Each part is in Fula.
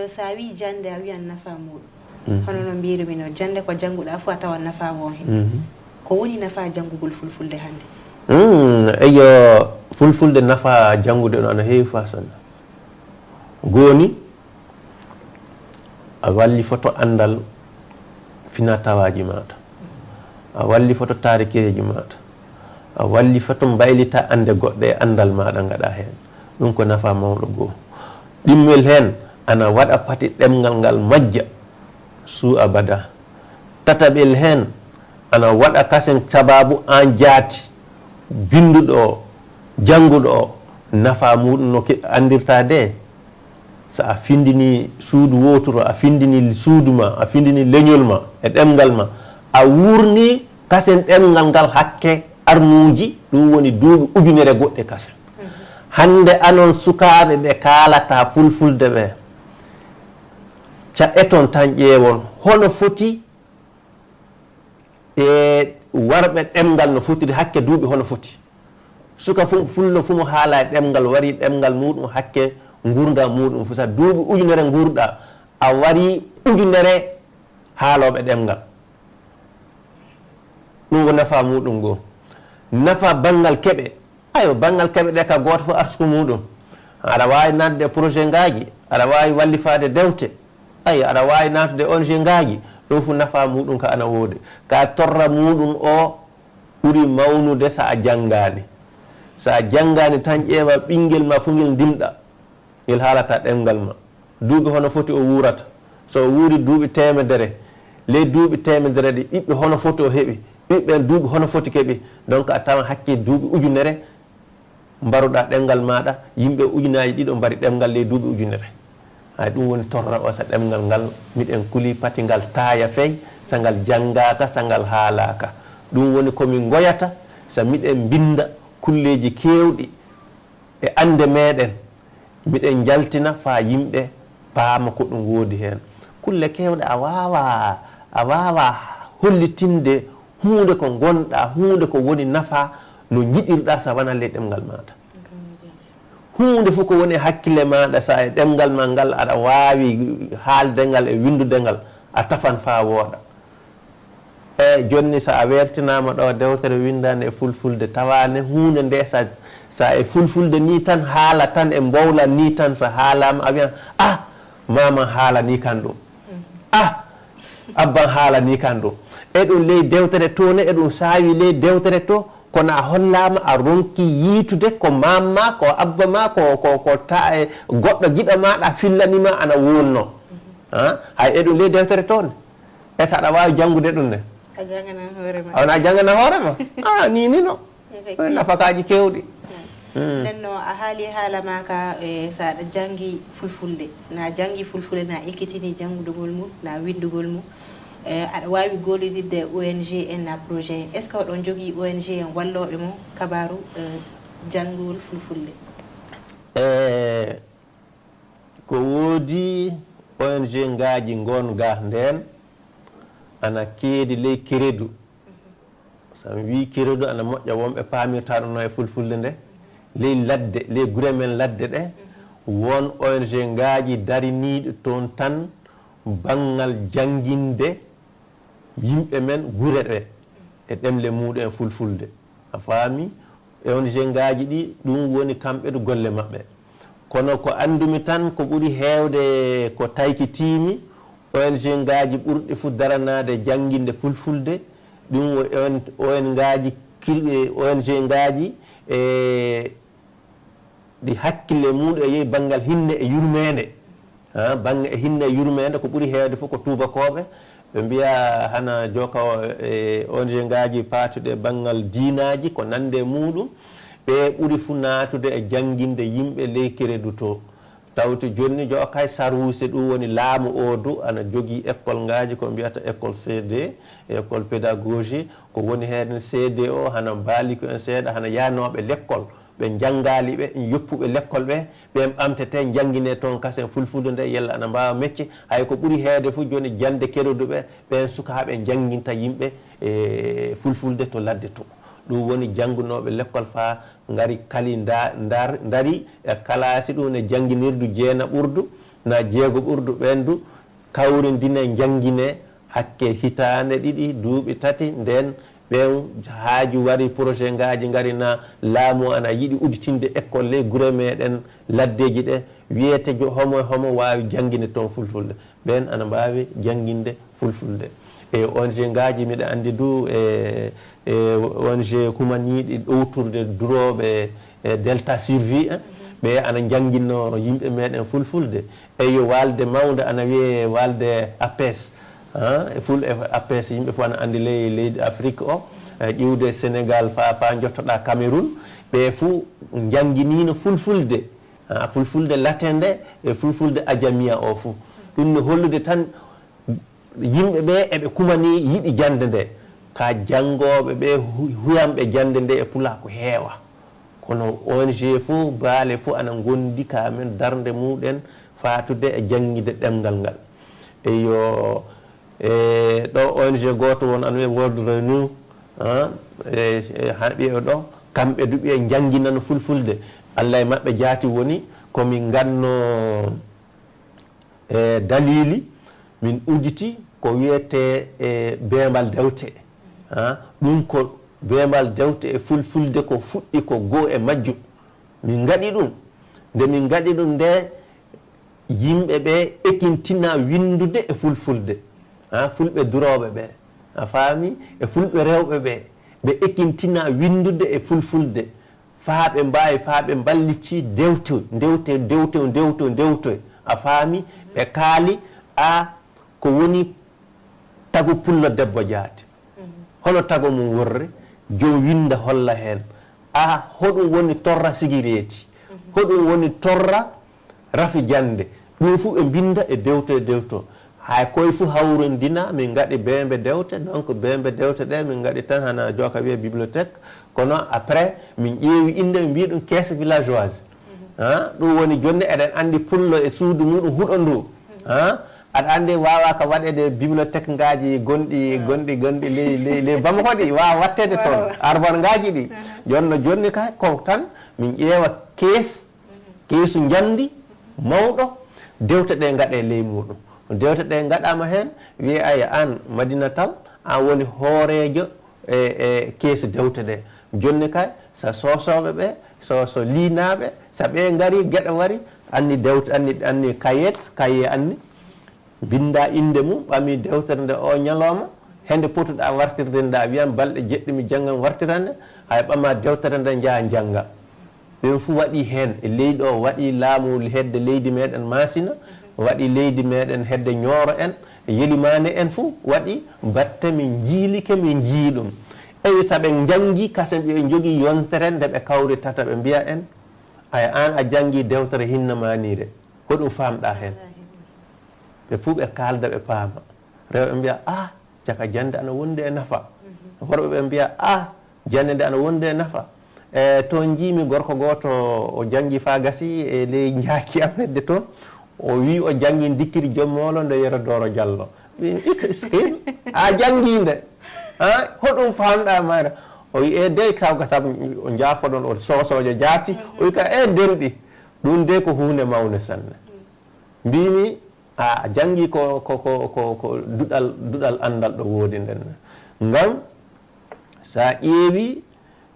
sa wi jande a wiyan nafa muɗum hono no mbirumi no jande ko jannguɗa fu a tawan nafa won hen ko woni nafa janngugol fulfulde hannde eyo fulfulde nafa janngude no ana heewi façon gooni a walli foto andal finatawaji maɗa a walli foto tarikeji maɗa a walli foto mbaylita ande goɗɗo e andal maɗa gaɗa hen ɗum ko nafa mawɗo goo ɗimmel hen ana waɗa pati ɗemgal ngal majja suu abada tataɓel hen ana waɗa kasen sababu an jaati binduɗo o jannguɗo o nafa muɗum no andirta de so a findini suudu wotoro a findini suudu ma a findini leñol ma e ɗemgal ma a wurni kasen ɗemgal ngal hakke armuji ɗum woni duuɓi ujunere goɗɗe kasen hande anon sukaɓe ɓe kalata fulfulde ɓe ca eton tan ƴeewon hono foti e warɓe ɗemgal no fotiri hakke duuɓi hono foti suka fullo fu mo haala e ɗemgal wari ɗemgal muɗum hakke gurda muɗum fu sa duuɓi ujunere gurɗa a wari ujunere haaloɓe ɗemgal ɗum ko nafa muɗum goo nafa banggal keɓe ayo banggal keɓe ɗe ka goto fof arsuku muɗum aɗa wawi natde e projet ngaji aɗa wawi wallifade dewte ayi aɗa wawi natude ONG ngaji ɗum fu nafa muɗum ka ana woodi ka torra muɗum o ɓuuri mawnude sa a janngani sa a janngani tan ƴeewa ɓinguel ma fu ngel ndimɗa ngel haalata ɗemgal ma duuɓi hono foti o wurata so o wuuri duuɓi temedere ley duuɓi temedere ɗi ɓiɓɓe hono foti o heeɓi ɓiɓɓe duuɓi hono foti keɓi donc a tawan hakke duuɓi ujunere mbaruɗa ɗemgal maɗa yimɓe ujunaji ɗiɗo mbari ɗemgal ley duuɓi ujunere hay ɗum woni torra o sa ɗemgal ngal miɗen kuli pati ngal taaya fey sa ngal janngaka sa ngal haalaka ɗum woni komin goyata sa miɗen binda kulleji kewɗi e ande meɗen miɗen jaltina fa yimɓe paama ko ɗum woodi hen kulle kewɗe a wawa hollitinde hunde ko gonɗa hunde ko woni nafa no jiɗirɗa sa wana ley ɗemgal maɗa hunde fof ko woni hakkille maɗa sa e ɗemgal ma ngal aɗa wawi haalde ngal e windude ngal a tafan fa wooɗa e jonni sa a wertinama ɗo dewtere windande e fulfulde tawane hunde nde sa e fulfulde ni tan haala tan e mbowlan ni tan sa haalama a wiyan mama haala ni kan ɗum abban haala ni kan ɗum e ɗum ley dewtere to ne e ɗum saawi ley dewtere to kono a hollama a ronki yiitude ko mamma ko abba ma ko ta e goɗɗo giɗo maɗa fillanima ana wonno hay e ɗum ley dewtere toon e so aɗa wawi janngude ɗum ne a janganan hoorema a jangana hoorema ni no nafakaji kewɗi nenno a haali haala ma ka so aɗa jangi fulfulde na jangi fulfulde na ekkitini janngudugol mum na windugol mum aɗa wawi gollidirde ONG en na projet est ce que oɗon jogui ONG en walloɓe mo kabaru janngol fulfulde ko woodi ONG ngaji gonga nden ana keedi ley keredu sami wi keredu ana moƴƴa wonɓe paamirta ɗum no e fulfulde nde ley ladde ley gure men ladde ɗe won ONG ngaji dariniɗo toon tan bangal janginde yimɓe men gure ɗe e ɗemle muɗum e fulfulde a faami ONG ngaji ɗi ɗum woni kamɓe ɗo golle maɓɓe kono ko andumi tan ko ɓuri heewde ko taykitimi ONG ngaji ɓurɗi fu daranade janginde fulfulde ɗum ONG ngaji ɗi hakkille muɗum e yehi banggal hinne e yurmede bangge e hinne e yurmede ko ɓuri heewde fof ko tubakoɓe ɓe mbiya hana joka e ONG ngaji patuɗe banggal diinaji ko nande muɗum ɓe ɓuri fu natude e janginde yimɓe ley keredu to tawti jonni jo kay sarwuse ɗum woni laamu odu ana jogui école ngaji ko mbiyata école CD école pédagogie ko woni hen CD o hana baali ko en seeɗa hana yanoɓe l'école ɓe jangali ɓe yoppuɓe l'école ɓe ɓen ɓamtete jangguine toon kasen fulfulde nde yalla ana mbawa métier hay ko ɓuuri heede fu joni jande kerodu ɓe ɓen sukaɓe janginta yimɓe e fulfulde to ladde to ɗum woni janggunoɓe l'école fa ngari kali dari e kalasi ɗum e jangguinirdu jeena ɓurdu na jeego ɓurdu ɓendu kawrindine jangine hakke hitande ɗiɗi duuɓi tati nden ɓen haaju wari projet ngaji ngari na laamu ana yiɗi uditinde école le gure meɗen laddeji ɗe wiyete homo homo wawi janginde toon fulfulde ɓen ana mbawi janginde fulfulde e ONG ngaji miɗa andi du ONG humaniɗi ɗowturde duroɓe delta survie ɓe ana janginno yimɓe meɗen fulfulde eyo walde mawde ana wiye walde APS ful APS yimɓe fof ana andi leydi Afrique o ƴiwde Sénégal fa jottoɗa Cameroun ɓe fuu janginino fulfulde fulfulde latin nde e fulfulde ajamiya o fuu ɗum no hollude tan yimɓe ɓe eɓe kumani yiɗi jande nde ka jangoɓe ɓe huyamɓe jande nde e pula ko heewa kono ONG fuu baale fuu ana gondi ka men darde muɗen fatude e jangguide ɗemgal ngal eyo ɗo ONG goto won ana wiye World Renew haɓi o ɗo kamɓe duɓe janginano fulfulde Allah e maɓɓe jaati woni komin ganno dalili min uditi ko wiyete beembal dewte ɗum ko beembal dewte e fulfulde ko fuɗɗi ko goo e majjum min gaɗi ɗum nde min gaɗi ɗum nde yimɓe ɓe ekintina windude e fulfulde fulɓe duroɓe ɓe a faami e fulɓe rewɓe ɓe ɓe ekintina windude e fulfulde faaɓe mbawi faaɓe balliti dewtoy a faami ɓe kaali ko woni tagu pullo debbo jaati hono tago mum worre joom winda holla hen hoɗum woni torra sigireeti hoɗum woni torra rafi jande ɗum fu ɓe binda e dewto hay koye fu hawrondina min gaɗi beembe dewte donc beembe dewte ɗe min gaɗi tan hana joka wiye bibliothèque kono après min ƴeewi inde min mbi ɗum caisse villageoise ɗum woni jonni eɗen andi pullo e suudu muɗum huɗo ndu aɗa andi wawa ka waɗede bibliothèque ngaji gonɗi ley Bamako ɗi wawa wattede toon arbor ngaji ɗi jonni kay ko tan min ƴeewa keesu jandi mawɗo dewte ɗe gaɗe ley muɗum dewte ɗe gaɗama hen wiye aya an Madina Tall an woni hoorejo e keesu dewte ɗe jonni kay sa sosoɓe ɓe so liinaɓe sa ɓe gari gueɗe wari anni dewte anni kaye anni binda inde mum ɓami dewtere nde o ñalawma hende potuɗa wartirde nda wiyan balɗe jeɗɗimi janggam wartirande hay ɓama dewtere nde jaa jangga ɓen fu waɗi hen e leydi o waɗi laamu hedde leydi meɗen Masina waɗi leydi meɗen hedde Ñooro en Yelimane en fu waɗi batte min jiilike min jiiɗum eyi saɓe jangi kasen ɓe jogui yontere nde ɓe kawritata ɓe mbiya en aya an a jangi dewtere hinna manire hoɗum famɗa hen ɓe fuu ɓe kalda ɓe paama rewɓe mbiya caka jande ana wonde e nafa worɓe ɓe mbiya jande nde ana wonde e nafa toon jiimi gorko goto o jangi fa gasi e ley jaaki am hedde toon o wi o jangi dikkiri jommolo nde yero Doro Diallo a janginde hoɗum famɗa mayra o wi de sawga sabu o jaafoɗon o sosojo jaati o wi ka denɗi ɗum de ko hunde mawne sanne mbimi a jangi ko duɗal andal ɗo woodi nden ngam sa ƴeewi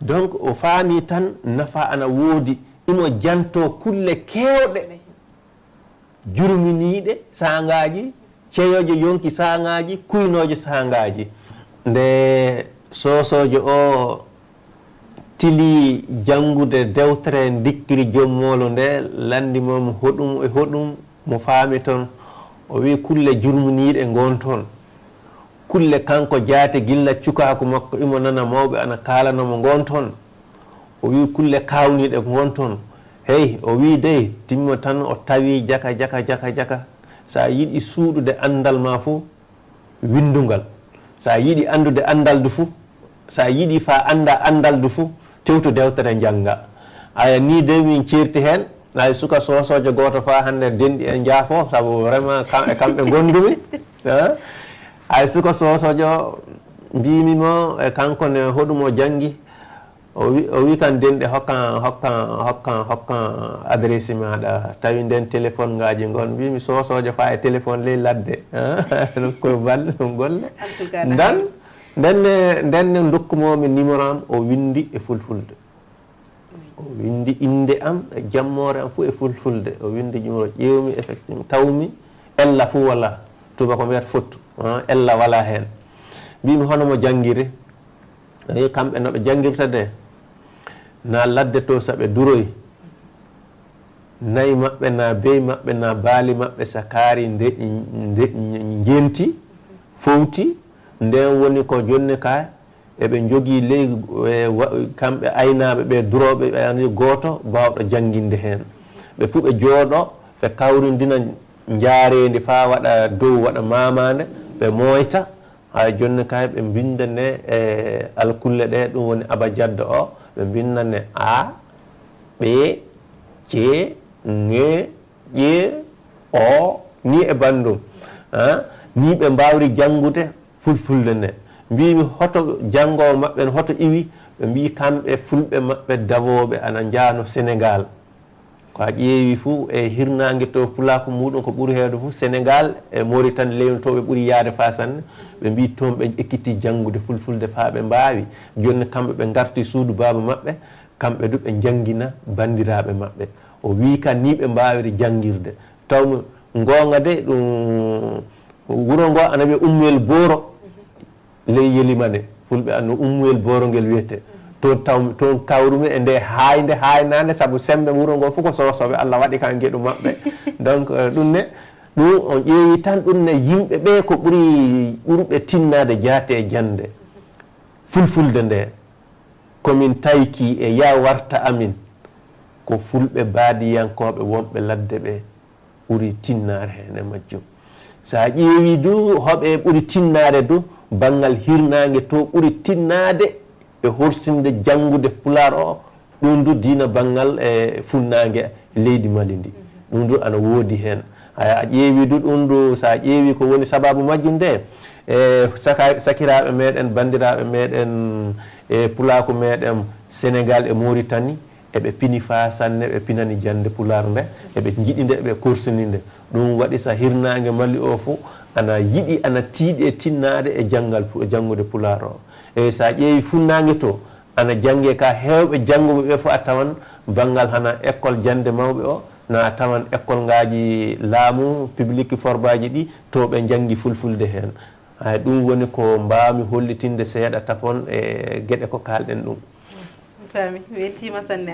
donc o faami tan nafa ana woodi imo janto kulle kewɗe jurminiɗe sangaji ceyoje yonki sangaji kuynoje sangaji nde sosojo o tili jangude dewtere dikkiri jommolo nde landimomo hoɗum e hoɗum mo faami toon o wi kulle jurminiɗe gon toon kulle kanko jaate gilla cukaku makko imo nana mawɓe ana kalanomo gon toon o wi kulle kawniɗe gon toon hey o wi dey timmo tan o tawi jaka sa yiɗi suuɗude andal ma fo windungal sa yiɗi andude andaldu fo sa yiɗi fa anda andaldu fo tewtu dewtere janga aya ni de min certi hen ay suka sosojo goto fa hande denɗi e jaafo saabu vraiment kamɓe gondumi ay suka sosojo mbimimo e kanko ne hoɗumo jangi o wi kan denɗe hokkan adresse maɗa tawi nden téléphone ngaji gon mbimi sosojo fa e téléphone ley ladde koye balle ɗum golle ndenne dokkumomi numéro am o windi e fulfulde o windi inde am e jammore am fuu e fulfulde o windi numéro ƴewmi effectivement tawmi ella fuu wala tuba ko mbiyata fottu ella wala hen mbimi hono mo janggiri kamɓe noɓe janggirta de na ladde to saɓe duroyi nayi maɓɓe na bey maɓɓe na baali maɓɓe sa kaari jenti fowti nden woni ko jonne ka eɓe jogii ley kamɓe aynaɓe ɓe duroɓe ɓe ani gooto bawɗo jannginde heen ɓe fuu ɓe jooɗo ɓe kawrindina njaareende faa waɗa dow waɗa mamande ɓe moyta hay jonne kay ɓe bindane e alkulle ɗe ɗum woni abajadda o ɓe bindane a ɓe ce ŋe ƴe o ni e bandum ni ɓe mbawri janngude fulfulde nde mbimi hoto janngowo maɓɓe no hoto iwi ɓe mbi kamɓe fulɓe maɓɓe dawoɓe ana jaano Sénégal ko a ƴeewi fuu e hirnangue to pulaku muɗum ko ɓuuri heewde fuu Sénégal e Mauritanie leyno to ɓe ɓuuri yaade fa sanne ɓe mbi toon ɓe ekkiti janngude fulfulde fa ɓe mbawi joni kamɓe ɓe garti suudu baba maɓɓe kamɓe du ɓe janggina bandiraɓe maɓɓe o wi kan ni ɓe mbawiri janngirde taw gonga de ɗum wuro ngo ana wiye ummel booro ley yelimane fulɓe anno ummel booro ngel wiyete toon kawrumi e nde haynade saabu sembe wuro ngo fof ko sosoɓe Allah waɗi kan gueɗu maɓɓe donc ɗum ne ɗum on ƴeewi tan ɗum ne yimɓe ɓe ko ɓurɓe tinnade jaate e jande fulfulde nde komin tayki e ya warta amin ko fulɓe baadiyankoɓe wonɓe ladde ɓe ɓuri tinnare hen e majjum sa ƴeewi du hoɓe ɓuri tinnade du banggal hirnangue to ɓuri tinnade e horsinde janngude Pulaar o ɗum du diina banggal e funnague leydi Mali ndi ɗum du ana woodi hen a ƴeewi du ɗum du sa ƴeewi ko woni sababu majjum nde e sakiraɓe meɗen bandiraɓe meɗen e pulaku meɗen Sénégal e Mauritanie eɓe pini fa sanne ɓe pinani jande Pulaar nde eɓe jiɗinde eɓe korsini nde ɗum waɗi sa hirnangue Mali o fo ana yiɗi ana tiiɗi e tinnade e janngude Pulaar o e sa ƴeewi funnague to ana jangge ka hewɓe jannguɓe ɓe fof a tawan banggal hana école jande mawɓe o na a tawan école ngaji laamu public forbaji ɗi to ɓe janggi fulfulde hen hay ɗum woni ko mbawmi hollitinde seeɗa tafon e gueɗe ko kalɗen ɗum fami weltima sanne